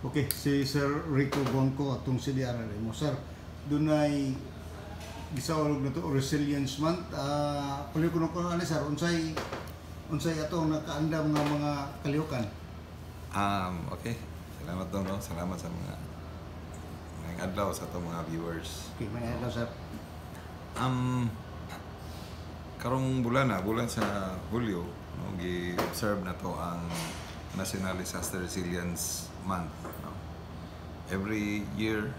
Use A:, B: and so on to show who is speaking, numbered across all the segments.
A: Okay, si Sir Rico Bonco atong CDR mo. Sir, dunay gisawag na to Resilience Month. Pali ko ani sir, unsay atong nakaandam nga mga kalihukan.
B: Okay. Salamat daw, no? Salamat sa mga adlaw sa itong mga viewers.
A: Okay, may adlaw sir.
B: Karong bulan sa Hulyo, no, gi-observe na to ang National Disaster Resilience Month. No? Every year,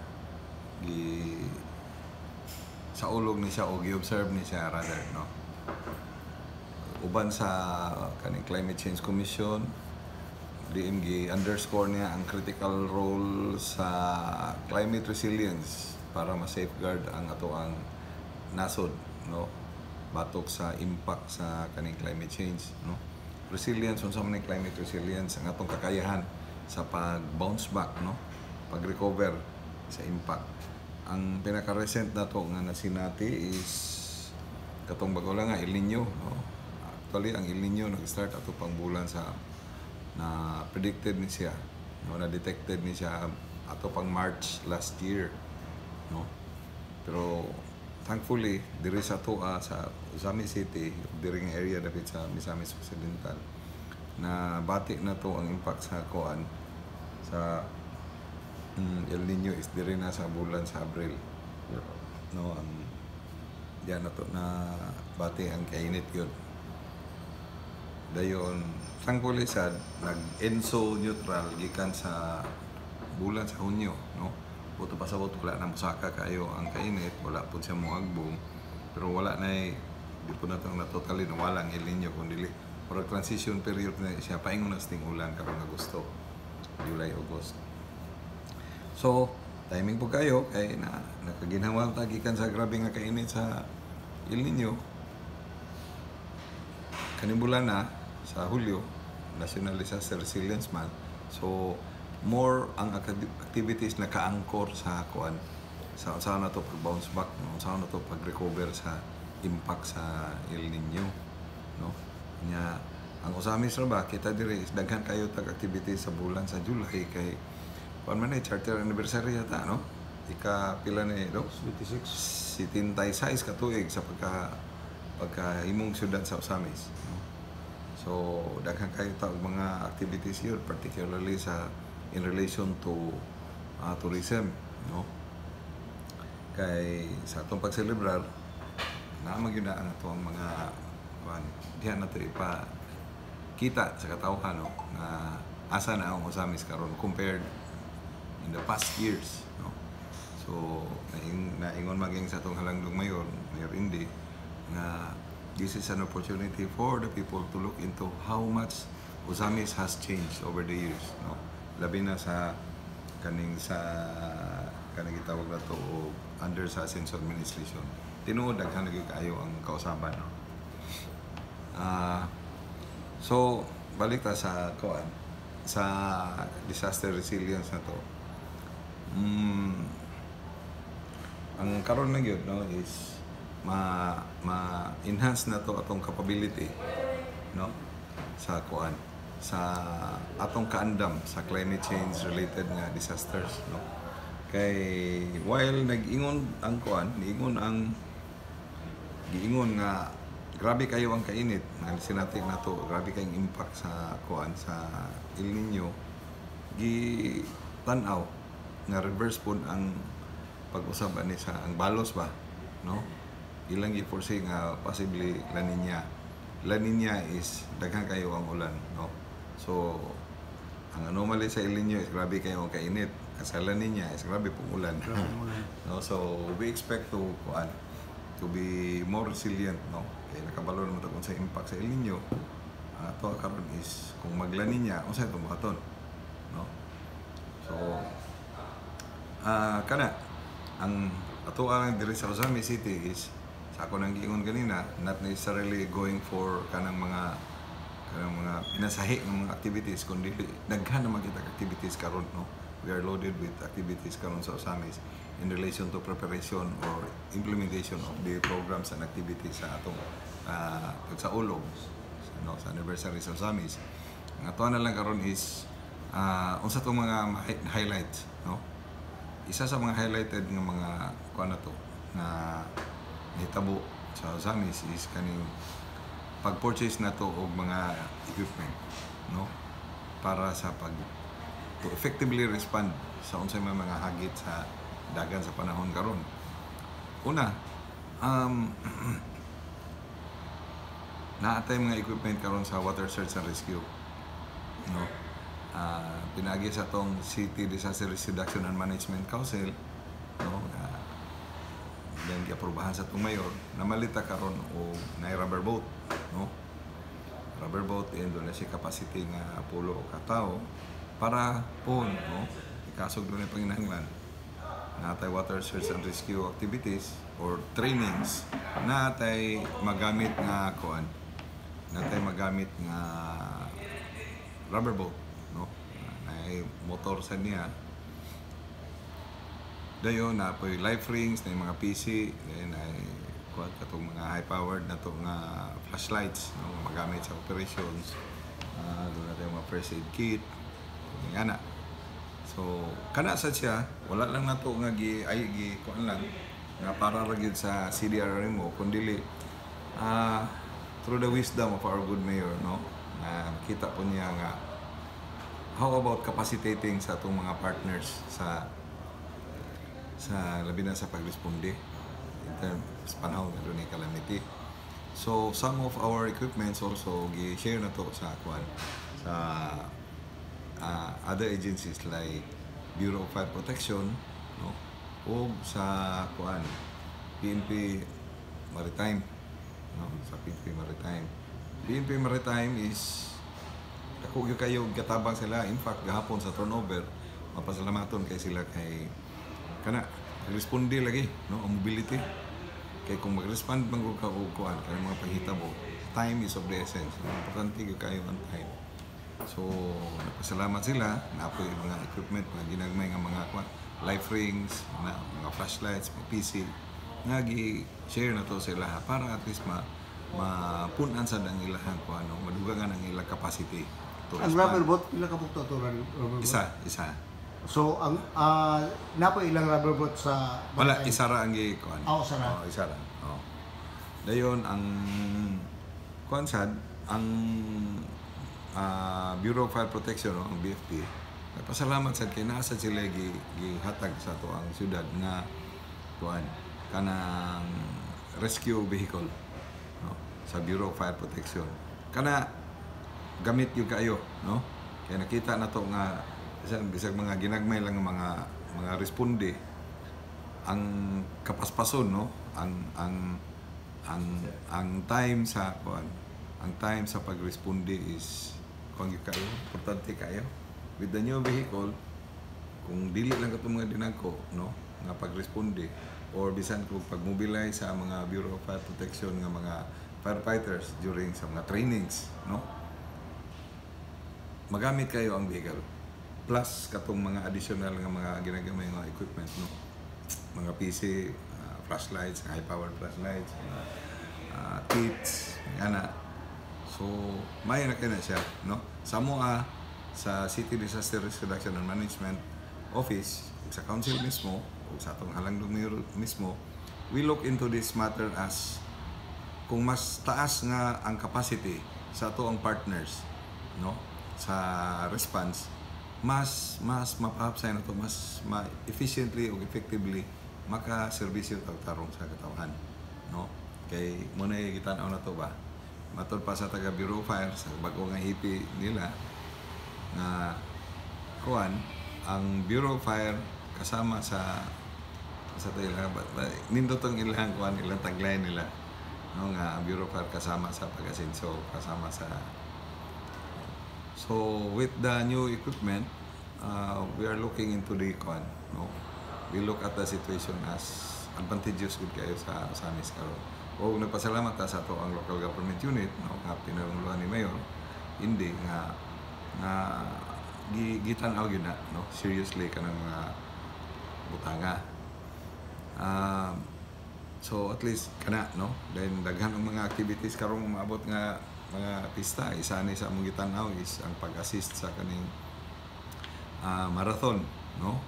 B: sa ulog ni siya o gi-observe ni siya rather, no? Uban sa kaning Climate Change Commission, DMG underscore niya ang critical role sa climate resilience para ma-safeguard ang atoang nasod, no, batok sa impact sa kaning climate change, no. Resilience, unsa man ni climate resilience, ang atong kakayahan sa pag-bounce back, no, pag-recover sa impact. Ang pinaka-recent na to nga nasinati is katong bago lang nga El Nino, no. Actually ang El Nino nag-start ato pang bulan sa na predicted ni siya, no, na detected ni siya ato pang March last year, no. Pero thankfully diri sa toa sa Misamis City, diri nga area dapat sa Misamis Occidental, na bati na to ang impact sa kuan sa El Nino is diri na sa bulan sa Abril, no. Diyan na to na bati ang kainit yun. Dayon, thankfully sad, nag-ENSO neutral gikan sa bulan sa Hunyo, no. Buto pa sa buto, wala na musaka kayo ang kainit, wala po siya muagbong, pero wala na di po na itong na-totally nawala ang El Nino, kundi for a transition period na siya, paingon na sting ulan karong Agosto, July, August. So, timing po kayo, kay nakaginhawa ta gikan sa grabe nga kainit sa El Nino, kaning bulan na, sa Hulyo, National Disaster Resilience Month. So, more ang activities na ka-anchor sa kuan sa saan na to pag-bounce back, no? Saan na to pag-recover sa impact sa El Nino, no? Nya ang Usamis ra ba kita diri daghan kayo tag activities sa bulan sa July kay kuan man ay charter anniversary yata, no? Ika pila ni do
A: 26
B: 76 ka tuig sa pagka imong syudad sa Usamis, no? So, daghan kayo tawag mga activities yun, particularly in relation to tourism, no? Kay sa atong pag-celebrar, naamag yun na ang atong mga diyan na ito kita sa katawhan, no? Na asa na ang Usamis karon compared in the past years, no? So, naingon maging sa atong halangdong Mayor Indy, na this is an opportunity for the people to look into how much Usamis has changed over the years, no? Labi na sa kaning gitawag na to under sa Ascension Administration. Tinuod daghan lagi kayo ang kausaban, no? So balik ta sa kuan sa disaster resilience na to. Ang karon na gyud, no, is ma-enhance na to atong capability, no, sa kuan sa atong kaandam sa climate change related nga disasters, no. Kay while nag-ingon ang kuan, giingon nga grabe kayo ang kainit, sinatik na to, grabe kayong impact sa kuan sa El Nino, tan-aw nga reverse pud ang pag-usab ani sa ang balos ba, no. Ilang i-foresee nga possibly La Nina. La Nina is daghan kayo ang ulan, no. So ang anomaly sa El Nino is grabe kayo ang kainit. Sa La Nina is grabe pong ulan. No, so we expect to be more resilient, no. Kaya nakabalo naman ta sa impact sa El Nino. Ato karon is kung mag La Nina, unsa ito buhaton, no. So kana ang ato ang diri sa Usamis City is sa ako nang giingon kanina, not necessarily going for kanang mga pinasahi ng mga activities, kundi daghan na magita activities karon, no. We are loaded with activities karon sa Usamis in relation to preparation or implementation of the programs and activities sa atong sa ulog, no, sa anniversary sa Usamis. Ang ato na lang karon is unsa tong mga highlights, no? Isa sa mga highlighted nga mga kuan na to na hitabo sa Osamis is kaning pag-purchase na to og mga equipment, no? Para sa to effectively respond sa unsay may mga hagit sa dagan sa panahon karon. Una, naatay mga equipment karon sa water search and rescue, no? Pinagi sa tong City Disaster Risk Reduction and Management Council, no? Then giaprobahan sa tong mayor na malita karon og na rubber boat, no? Rubber boat and doon na si capacity nga 10 ka tawo para po, no? Ikasog doon ang panginahanglan natay water search and rescue activities or trainings natay magamit nga kuan, natay magamit nga rubber boat, no? Nay motor sa niya. Dayon na po life rings, na mga PC, then ay kuan katong mga high powered na to nga flashlights, no? Magamit sa operations. Doon natin mga first aid kit, nga na. So kana sa siya, wala lang na to nga gi kuan lang nga para ra gyud sa CDRRMO kundi through the wisdom of our good mayor, no? Kita po niya nga how about capacitating sa atong mga partners sa labi na sa pagresponde in terms panahon nga ni calamity. So some of our equipments also gi-share na to sa kuan sa other agencies like Bureau of Fire Protection, no? O sa kuan PNP Maritime, no? Sa PNP Maritime. PNP Maritime is ako gyud kayo gatabang sila. In fact gahapon sa turnover mapasalamaton kay sila kay kana responde lagi, no? Ang mobility kay kung mag-respond man ka og kuan kay mga panghitabo, time is of the essence. Importante gyud kayo ang time. So napasalamat sila na apoy mga equipment nga ginagmay nga mga kuan, life rings, mga flashlights, mga PC nga gi-share na to sila para at least mapunan sa ang ilang kuan, no? Madugangan ang ilang capacity to
A: Ang
B: respond.
A: rubber boat pila ka bukto to rubber boat?
B: Isa.
A: So ang napo ilang rubber boat sa
B: Wala, isa ra ang gi-kuan.
A: Isa ra.
B: Isa ra. Dayon ang kuan sad ang Bureau of Fire Protection, no? Ang BFP. Nagpasalamat sad kay nasa sila gihatag sa to ang syudad nga kuan kanang rescue vehicle, no? Sa Bureau of Fire Protection. Kana gamit yung kayo, no? Kaya nakita na to nga bisag mga ginagmay lang mga responde ang kapaspason, no? Ang time sa kuan, ang time sa pagresponde is kung kayo importante kayo with the new vehicle. Kung dili lang katong mga dinagko, no, nga pagresponde or bisan kung pagmobilize sa mga Bureau of Fire Protection nga mga firefighters during sa mga trainings, no, magamit kayo ang vehicle plus katong mga additional nga mga ginagamay nga equipment, no, mga PC, flashlights, high powered flashlights, kits, ana. So may na kaya siya, no? Sa MOA, sa City Disaster Risk Reduction and Management Office, sa council mismo o sa atong halangdong mayor mismo, we look into this matter as kung mas taas nga ang capacity sa ato ang partners, no, sa response, mas mapahapsay na to, mas efficiently o effectively maka-serbisyo tarong sa katawhan, no? Kay muna gitan-aw na to ba matod pa sa taga Bureau of Fire sa bago nga hipi nila na kuan ang Bureau of Fire kasama sa taila nindot ang ilang kuan, ilang tagline nila, no, nga ang Bureau of Fire kasama sa pag-asenso, kasama sa. So with the new equipment, we are looking into the kuan, no? We look at the situation as advantageous good kayo sa Osamis karon. O nagpasalamat ta sa ato ang local government unit, no, nga pinarungluhan ni Mayor, hindi nga gitan-aw gyud na, no, seriously kanang mga butanga. So at least kana, no, then daghan ang mga activities karong maabot nga mga pista. Isa ni sa among gitan-aw is ang pag-assist sa kaning marathon, no?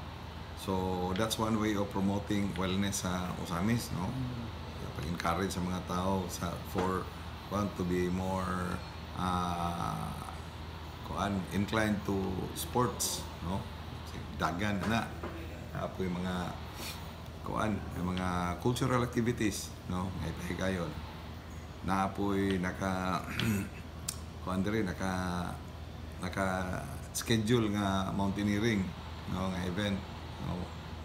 B: So that's one way of promoting wellness sa Osamis, no? Pag-encourage sa mga tao for want to be more inclined to sports, no? Dagan na apoy mga yung mga cultural activities, no? Ngay kayon na apoy naka schedule nga mountaineering, no, nga event, no?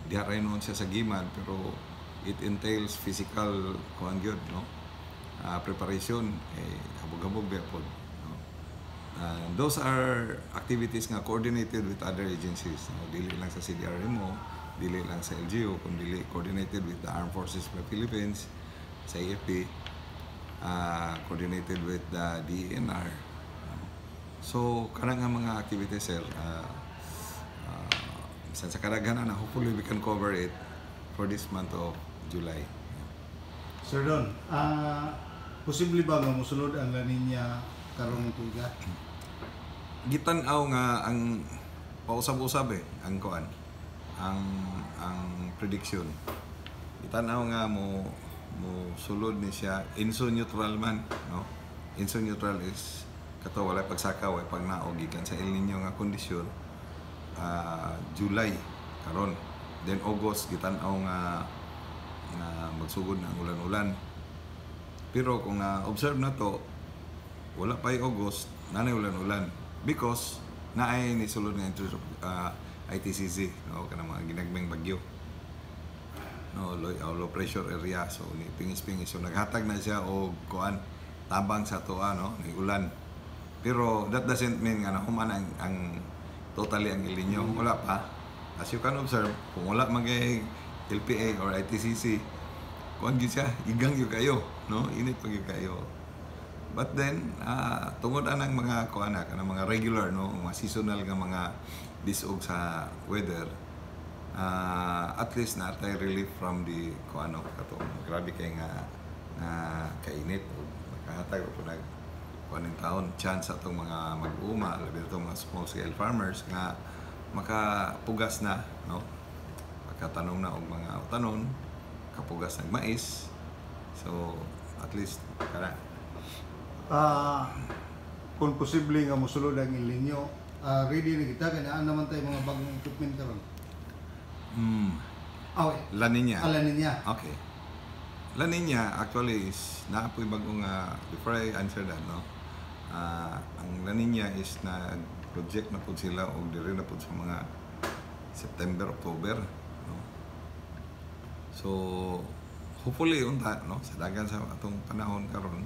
B: Diha rin nun siya sa Giman, pero it entails physical no? Preparation, habog-habog bepod, no? Those are activities nga coordinated with other agencies, no? Dili lang sa CDRMO, dili lang sa LGU, kundi coordinated with the Armed Forces of the Philippines, sa AFP, coordinated with the DENR. So, karang nga mga activities, sir, sa karaghanan na hopefully we can cover it for this month of July.
A: Sir Don, posible ba nga musulod ang La Nina karong tuiga?
B: Gitanaw nga ang pausab-usab ang kuan, ang prediction. Gitanaw nga mo sulod ni siya inso neutral man, no? Inso neutral is kato walay pagsaka way pagnaog gikan sa El Nino nga kondisyon. July karon, then August gitanaw nga magsugod na ang ulan-ulan. Pero kung na-observe na to, wala pa yung August, nanay ulan-ulan. Because naay ni sulod nga ITCZ, no? Kanang mga ginagmeng bagyo. No, low pressure area, so ni pingis-pingis. So naghatag na siya og kuan tabang sa toa, no? Ni ulan. Pero that doesn't mean nga nahuman ang totally ang El Nino. Wala pa. As you can observe, kung wala magay LPA or ITCC, kuan gyud siya, igang gyud kayo, no? Init pag gyud kayo. But then, tungod anang mga kuan kanang mga regular, no, mga seasonal nga mga disog sa weather, at least na tayo relief from the kuan katong grabe kay nga kainit o makahatag o nag kuaning taon chance atong mga mag-uma, labi itong mga small scale farmers nga makapugas na, no? Makatanong na og mga utanon, kapugas ng mais. So at least kana
A: kung posible nga musulod ang El Nino, ready na kita kaya naman tayo mga bagong equipment karon.
B: La Nina.
A: La Nina.
B: Okay. La Nina actually is naapoy bagong before I answer that, no. Ang La Nina is na project na po sila o diri na po sa mga September, October, no. So hopefully unta, no, sa dagan sa atong panahon karon,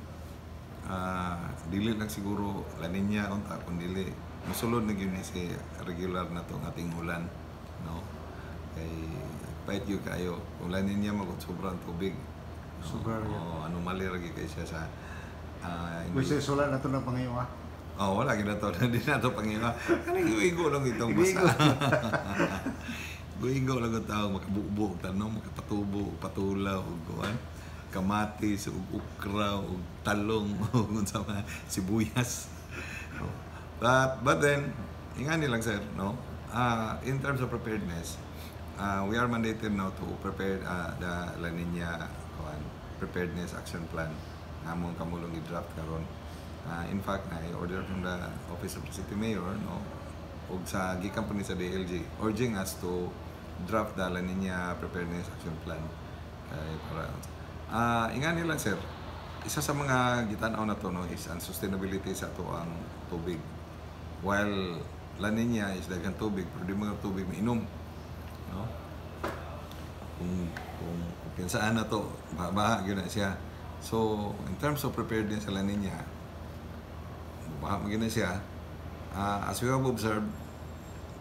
B: dili lang siguro La Nina unta kun dili mosulod na gyud ni si regular na tong ating ulan, no. Kay pait gyud kayo kung La Nina magud sobrang tubig, no?
A: Sobra
B: anomaly ra gyud kay siya sa
A: Wala sulat na ito ng pangayo, ha?
B: Wala gyud to. Hindi na to pangiwa. Kanang igo lang itong basta. Igo lang ang tao makabugbog tanong, makapatubo, patulaw ug kuan, kamatis ug ukra ug talong ug unsa man sibuyas. But then ingani lang, sir, no. In terms of preparedness, we are mandated now to prepare the La Nina preparedness action plan namong kamulong i-draft karon. In fact, na-order from the Office of the City Mayor, no, ug sa gikan po ni sa DLG, urging us to draft the La Nina Preparedness Action Plan. Para ingani lang, sir, isa sa mga gitanaw na to, no, is ang sustainability sa to ang tubig. While La Nina is daghang tubig, pero di mga tubig mainom, no. Kung pinsaan na to, baha gyud na siya. So, in terms of preparedness sa La Nina, maganda siya. As we have observed,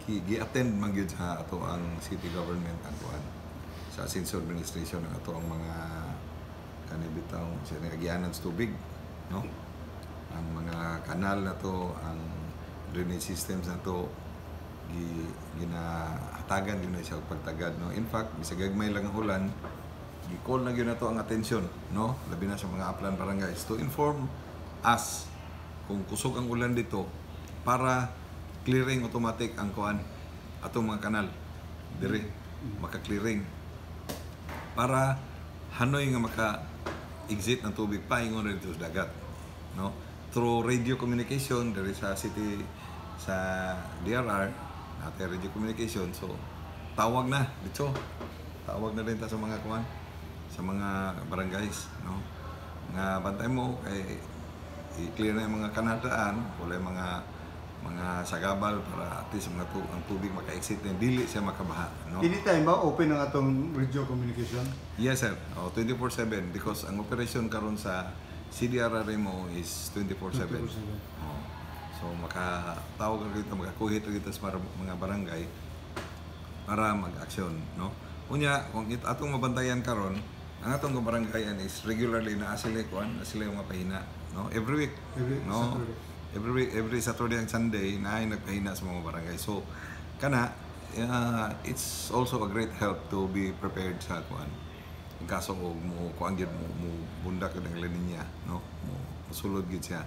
B: gi-attend man gyud sa ato ang city government ang kuan sa Sinso administration ang ato ang mga kanibitaw sa nagyanan sa tubig, no. Ang mga kanal na to, ang drainage systems na to, ginahatagan yun na siya pagtagad, no. In fact, bisag gagmay lang ang ulan, gi-call na yun na to ang atensyon, no, labi na sa mga upland barangays to inform us kung kusog ang ulan dito para clearing automatic ang kuan, atong mga kanal dire maka-clearing para hanoy nga maka-exit ng tubig paingon rin sa dagat, no? Through radio communication dari sa city sa DRR natin radio communication, so tawag na rin ta sa mga kuan sa mga barangays, no, nga bantay mo kay i-clear na yung mga kanadaan, wala yung mga sagabal para at least ang tubig maka-exit na dili siya makabaha, no?
A: Anytime ba open ang atong radio communication?
B: Yes sir, 24/7 because ang operation karon sa CDRR mo is 24/7.
A: 24/7.
B: So makatawag ka dito, makakuhit dito sa mga barangay para mag-aksyon, no? Unya, kung atong mabantayan karon, ang atong barangayan is regularly na sila yung mga pahina, no? Every week, no?
A: Saturday.
B: Every Saturday and Sunday na ay nagpahina sa mga barangay. So kana it's also a great help to be prepared sa kuan. Ang kaso mo kuan gid mo bundak ang linya, no? Mo sulod gid siya.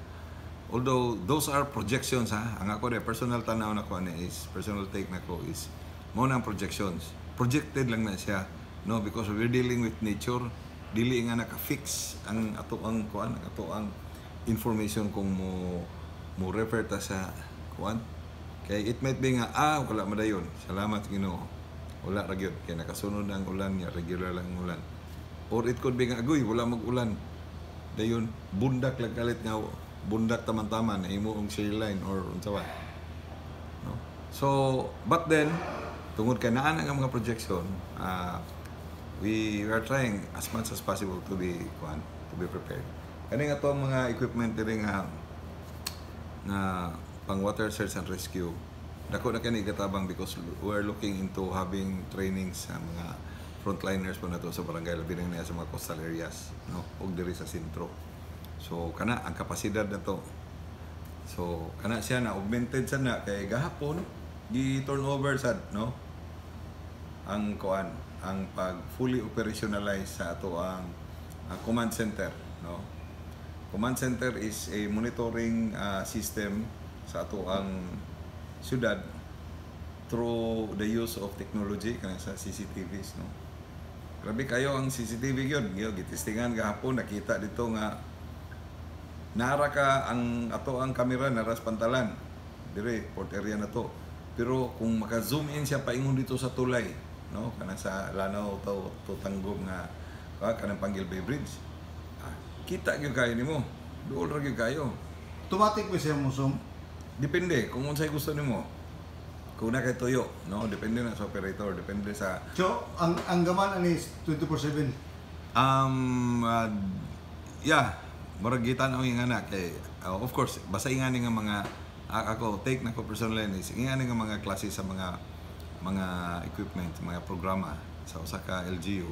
B: Although those are projections ha, ang ako personal tanaw na ko is personal take na ko is mo nang projections. Projected lang na siya, no, because we're dealing with nature, dili nga naka-fix ang ato ang kuan, ato ang information kung mo refer ta sa kuan. Kay it might be nga wala madayon. Salamat Ginoo. Wala ra gyud kay nakasunod ang ulan niya, regular lang ang ulan. Or it could be nga agoy wala mag-ulan. Dayon bundak lang kalit nga bundak taman-taman na imo ang share line or unsa ba, no? So but then tungod kay naa nga mga projection, we are trying as much as possible to be prepared. Kani nga tong mga equipment diri nga pang water search and rescue, dako na kani gatabang because we are looking into having trainings sa mga frontliners po na to sa barangay, labi na sa mga coastal areas, no, ug diri sa sentro. So kana ang kapasidad na to. So kana siya na augmented sana kay gahapon gi turnover sad, no, ang kuan, ang pag fully operationalize sa ato ang command center, no. Command center is a monitoring system sa ato ang syudad through the use of technology kana sa CCTVs, no. Grabe kayo ang CCTV gyud, gitistingan gahapon nakita dito nga nara ka ang ato ang kamera naras pantalan dire port area na to, pero kung maka-zoom in siya paingon dito sa tulay, no, kana sa Lanao to Tanggom nga kanang Panggil Bay Bridge, kita gyud kayo nimo, duol ra gyud kayo.
A: Automatic ba siya mo zoom?
B: Depende kung unsay gusto nimo, kung na kay tuyo, no, depende na sa operator, depende sa
A: So ang gaman ani 24/7.
B: Yeah, murag gitan ang ingana kay of course basta ingani nga mga ako take na ko personally is ingani nga mga klase sa mga equipment, mga programa sa usa ka LGU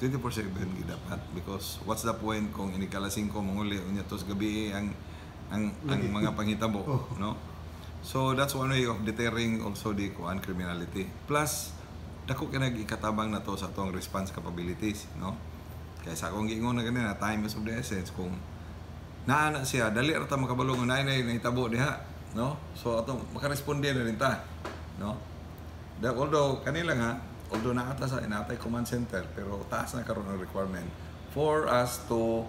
B: 24/7 gid dapat, because what's the point kung inikalasing ko manguli unya tos gabi ang mga panghitabo, no? So that's one way of deterring also the criminality. Plus dako kay nag-ikatabang na to sa atong response capabilities, no? Kaysa akong giingon na ganina, time is of the essence. Kung naana siya, dali ra ta makabalong na nahitabo diha, no? So ato makaresponde na rin ta, no? Although kanila nga, although naata sa inatay command center, pero taas na karon ang requirement for us to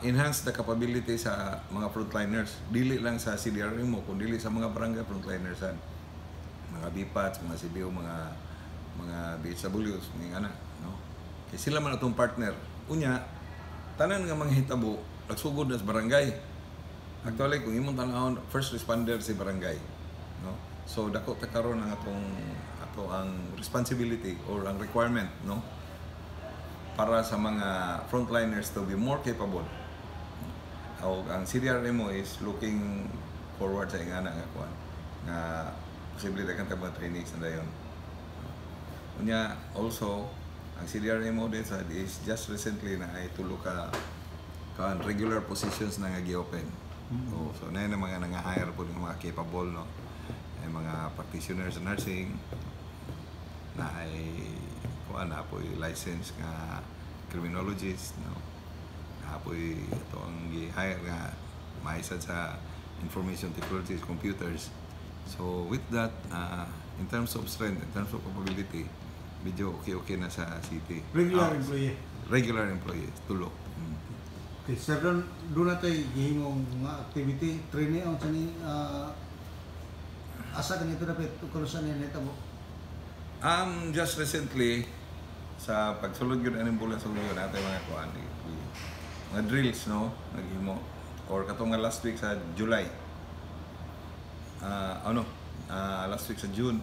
B: enhance the capability sa mga frontliners. Dili lang sa CDRR mo, kundi dili sa mga barangay frontliners, mga BPATs, mga CBO, mga BHWs, mga anak, no? Kaya sila man atong partner. Unya, tanan nga mga hitabo, nagsugod na sa barangay. Actually, kung imong tanawon, first responder si barangay, no? So dako ta karon ang ato ang responsibility or ang requirement, no, para sa mga frontliners to be more capable. Ang CDRMO is looking forward sa ingana nga kuan nga posible daghang mga trainees na dayon. Unya also ang CDRMO din sa is just recently na ay tulo ka regular positions na nga gi-open. So na mga nanga-hire po ng mga capable, no, ay mga practitioners in nursing na ay na po license nga criminologist, no, na po ito ang gi-hire nga maisad sa information technologies, computers. So with that, in terms of strength, in terms of capability, medyo okay na sa city.
A: Regular employee.
B: Regular employee, tulo.
A: Okay, sir, doon natin gihimong mga activity, training, ang sani, asa ganito na pet, kung saan yan mo?
B: Just recently, sa pagsulod yun, anong bulan sulod yun natin mga kuhan, mga drills, no? Naghimo. Or katong nga last week sa July. Last week sa June.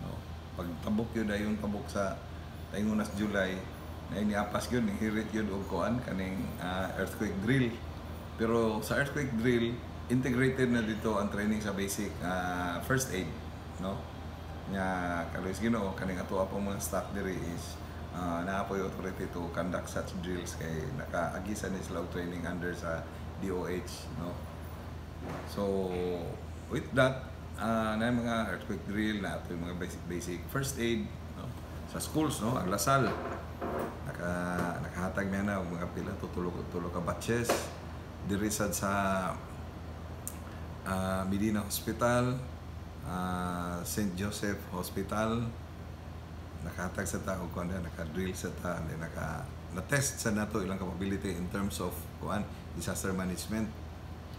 B: No? Pagtabok yun, yung tabok sa taingunas July, na iniapas yun, hirit yun o kuhan, kaning earthquake drill. Pero sa earthquake drill, integrated na dito ang training sa basic first aid, no? Nga kaluis Ginoo kaning ato apong mga staff diri is naapoy authority to conduct such drills kay nakaagisa ni sila og training under sa DOH, no? So with that na mga earthquake drill na ato mga basic first aid, no? Sa schools, no, ang Lasal nakahatag na og mga pila tulo ka batches diri sad sa Medina Hospital, St. Joseph Hospital, nakahatag sa tao kung ano, naka-drill sa tao, na-test sa nato ilang capability in terms of disaster management.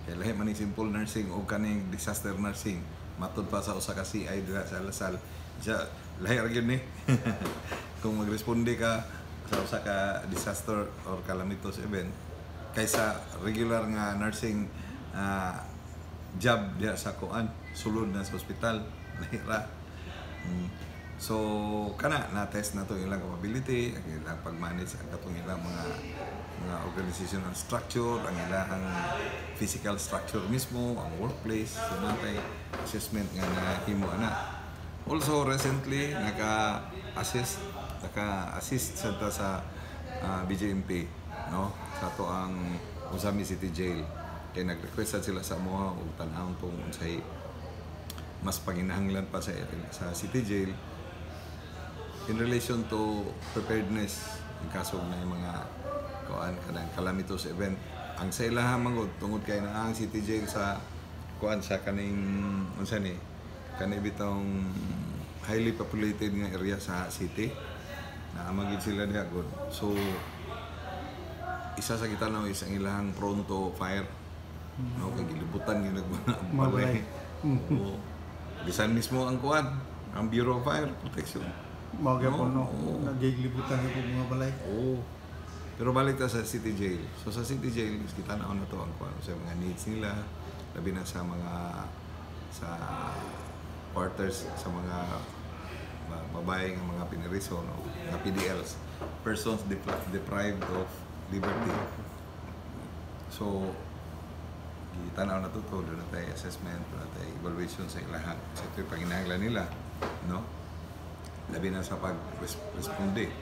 B: Kaya lahi man simple nursing o kaning disaster nursing, matod pa sa usa ka CI dira sa Lasal. Lahi ra gyud ni. Kung magresponde ka sa usa ka disaster or calamitous event kaysa regular nga nursing job diya sa kuan sulod na sa ospital nahira. So kana na test na to ilang capability, ang ilang pag-manage ang katong ilang mga organizational structure, ang ilang physical structure mismo, ang workplace, so natay assessment nga nahimo ana. Also recently naka-assist sa BJMP, no, sa to ang Usami City Jail. Kaya nag-request sila sa mga og tan-awon tong unsay mas panginahanglan pa sa City Jail in relation to preparedness in kaso na yung mga kanang calamitous event. Ang sa ilaha mangod tungod kay na ang City Jail sa sa kaning unsa ni kani bitong highly populated nga area sa city na amagid sila diha god. So isa sa kita na is ang ilahang prone to fire, no, kay gilibutan yung nagbalay. Oo. Bisan mismo ang kuan, ang Bureau of Fire Protection.
A: Mga po, no? Nagiglibutan yung mga balay.
B: Oo. Pero balik ta sa City Jail. So sa City Jail, kita na to ang kuan sa mga needs nila, labi na sa mga quarters sa mga babae ng mga piniriso, no, mga PDLs, persons deprived of liberty. So tanaw na to doon na tayo assessment, doon na tayo evaluation sa ilahan sa ito yung panginahanglan nila, no, labi na sa pag-responde.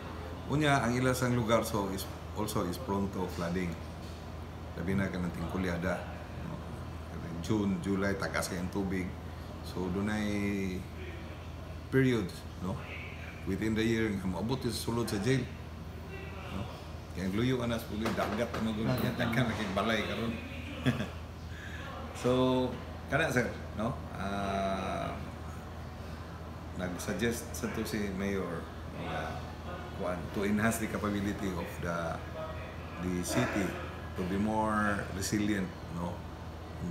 B: Unya ang ilang sang lugar so is prone to flooding, labi na kanang tingkulyada, no? June, July tagas kay ang tubig, so doon ay periods, no, within the year nga maabot sa sulod sa jail, no, kaya luyo ka na sa puloy dagat na magulang kan nakikbalay karon. So kana sir, no, nag-suggest sa to si Mayor to enhance the capability of the city to be more resilient, no.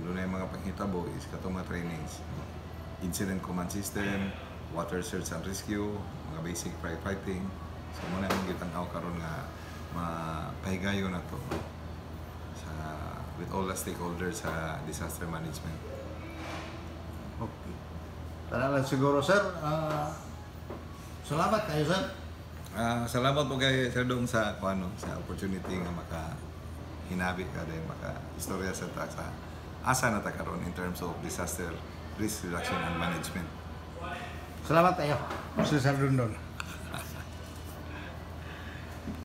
B: Doon na yung mga panghitabo is katong mga trainings, no? Incident command system, water search and rescue, mga basic firefighting. So muna yung gitanaw karon nga mapahigayon na to, no? With all the stakeholders sa disaster management.
A: Okay. Tara lang siguro, sir. Salamat kayo, sir.
B: Salamat po kay Sir Dong sa opportunity nga hinabi ka dahil maka-istorya sa asa na ta karon in terms of disaster risk reduction and management.
A: Salamat kayo, Sir Dondon.